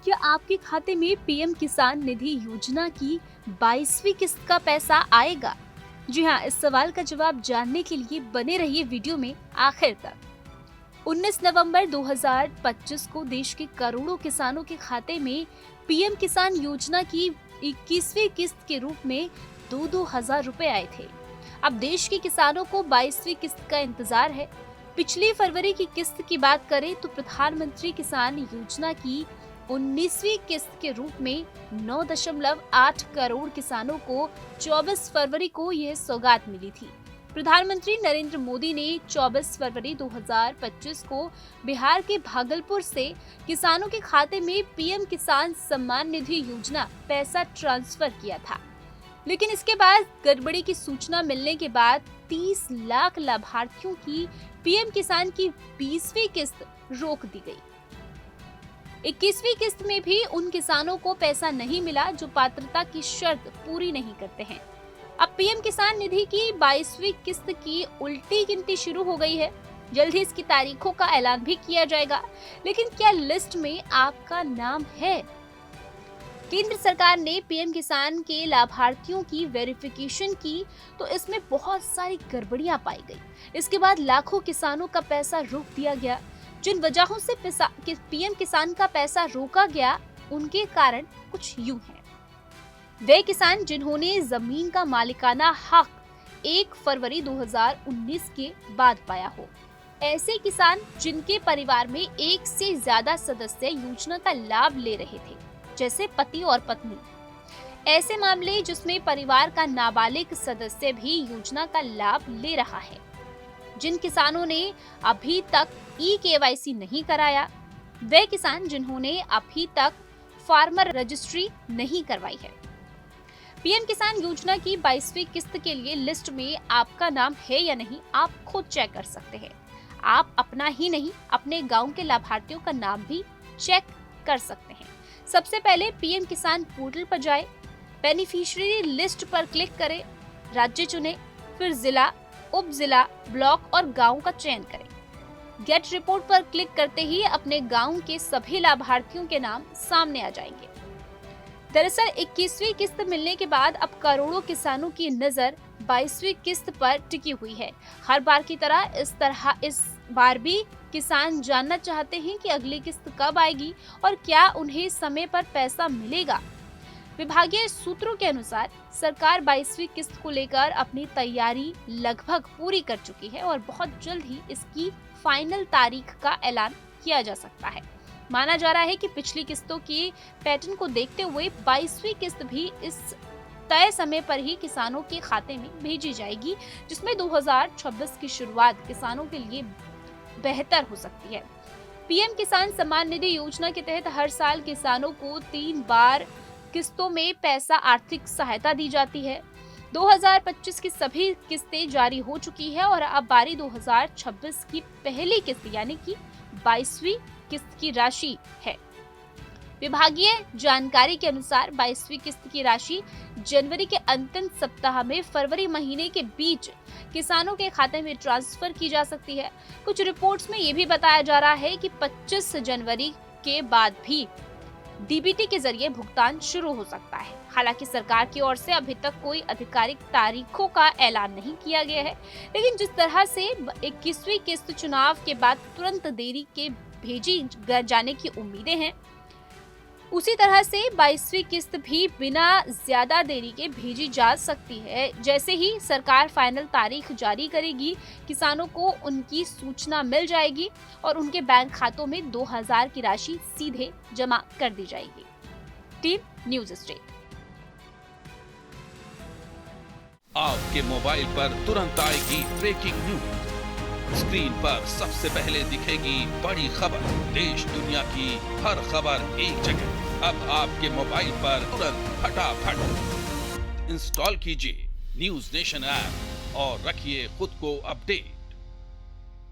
क्या आपके खाते में पीएम किसान निधि योजना की 22वीं किस्त का पैसा आएगा? जी हाँ, इस सवाल का जवाब जानने के लिए बने रहिए वीडियो में आखिर तक। 19 नवंबर 2025 को देश के करोड़ों किसानों के खाते में पीएम किसान योजना की 21वीं किस्त के रूप में 2-2 हजार रुपए आए थे। अब देश के किसानों को 22वीं किस्त का इंतजार है। पिछली फरवरी की किस्त की बात करें तो प्रधानमंत्री किसान योजना की 19वीं किस्त के रूप में 9.8 करोड़ किसानों को 24 फरवरी को यह सौगात मिली थी। प्रधानमंत्री नरेंद्र मोदी ने 24 फरवरी 2025 को बिहार के भागलपुर से किसानों के खाते में पीएम किसान सम्मान निधि योजना पैसा ट्रांसफर किया था। लेकिन इसके बाद गड़बड़ी की सूचना मिलने के बाद 30 लाख लाभार्थियों की पीएम किसान की 20वीं किस्त रोक दी गई। 21वीं किस्त में भी उन किसानों को पैसा नहीं मिला जो पात्रता की शर्त पूरी नहीं करते हैं। अब पीएम किसान निधि की 22वीं किस्त की उल्टी गिनती शुरू हो गई है। जल्द ही इसकी तारीखों का ऐलान भी किया जाएगा, लेकिन क्या लिस्ट में आपका नाम है? केंद्र सरकार ने पीएम किसान के लाभार्थियों की वेरिफिकेशन की तो इसमें बहुत सारी गड़बड़ियां पाई गई। इसके बाद लाखों किसानों का पैसा रोक दिया गया। जिन वजहों से पीएम किसान का पैसा रोका गया, उनके कारण कुछ यूं हैं। वे किसान जिन्होंने जमीन का मालिकाना हक 1 फरवरी 2019 के बाद पाया हो, ऐसे किसान जिनके परिवार में एक से ज्यादा सदस्य योजना का लाभ ले रहे थे, जैसे पति और पत्नी। ऐसे मामले जिसमें परिवार का नाबालिग सदस्य भी योजना का लाभ ले रहा है। जिन किसानों ने अभी तक ई-केवाईसी नहीं कराया, वे किसान जिन्होंने अभी तक फार्मर रजिस्ट्री नहीं करवाई है। पीएम किसान योजना की 22वीं किस्त के लिए लिस्ट में आपका नाम है या नहीं, आप खुद चेक कर सकते हैं। आप अपना ही नहीं, अपने गांव के लाभार्थियों का नाम भी चेक कर सकते हैं। सबसे पहले पीएम किसान पोर्टल पर जाए, बेनिफिशियरी लिस्ट पर क्लिक करें, राज्य चुने, फिर जिला, उप जिला, ब्लॉक और गांव का चयन करें। गेट रिपोर्ट पर क्लिक करते ही अपने गांव के सभी लाभार्थियों के नाम सामने आ जाएंगे। दरअसल 21वीं किस्त मिलने के बाद अब करोड़ों किसानों की नजर 22वीं किस्त पर टिकी हुई है। हर बार की तरह इस बार भी किसान जानना चाहते हैं कि अगली किस्त कब आएगी और क्या उन्हें समय पर पैसा मिलेगा। विभागीय सूत्रों के अनुसार सरकार 22वीं किस्त को लेकर अपनी तैयारी लगभग पूरी कर चुकी है और बहुत जल्द ही इसकी फाइनल तारीख का ऐलान किया जा सकता है। माना जा रहा है कि पिछली किस्तों की पैटर्न को देखते हुए 22वीं किस्त भी इस तय समय पर ही किसानों के खाते में भेजी जाएगी, जिसमें 2026 की शुरुआत किसानों के लिए बेहतर हो सकती है। पीएम किसान सम्मान निधि योजना के तहत हर साल किसानों को 3 बार किस्तों में पैसा आर्थिक सहायता दी जाती है। 2025 की सभी किस्तें जारी हो चुकी है और अब बारी 2026 की पहली किस्त यानी कि 22वीं किस्त की राशि है। विभागीय जानकारी के अनुसार 22वीं किस्त की राशि जनवरी के अंतिम सप्ताह में फरवरी महीने के बीच किसानों के खाते में ट्रांसफर की जा सकती है। कुछ रिपोर्ट्स में ये भी बताया जा रहा है कि 25 जनवरी के बाद भी डीबीटी के जरिए भुगतान शुरू हो सकता है। हालांकि सरकार की ओर से अभी तक कोई आधिकारिक तारीखों का ऐलान नहीं किया गया है, लेकिन जिस तरह से 21वीं किस्त चुनाव के बाद तुरंत देरी के भेजी जाने की उम्मीदें हैं, उसी तरह से 22वीं किस्त भी बिना ज्यादा देरी के भेजी जा सकती है। जैसे ही सरकार फाइनल तारीख जारी करेगी, किसानों को उनकी सूचना मिल जाएगी और उनके बैंक खातों में 2000 की राशि सीधे जमा कर दी जाएगी। Team news state. आपके मोबाइल पर तुरंत आएगी ब्रेकिंग न्यूज। स्क्रीन पर सबसे पहले दिखेगी बड़ी खबर। देश दुनिया की हर खबर एक जगह। अब आपके मोबाइल पर तुरंत फटाफट इंस्टॉल कीजिए न्यूज नेशन ऐप और रखिए खुद को अपडेट।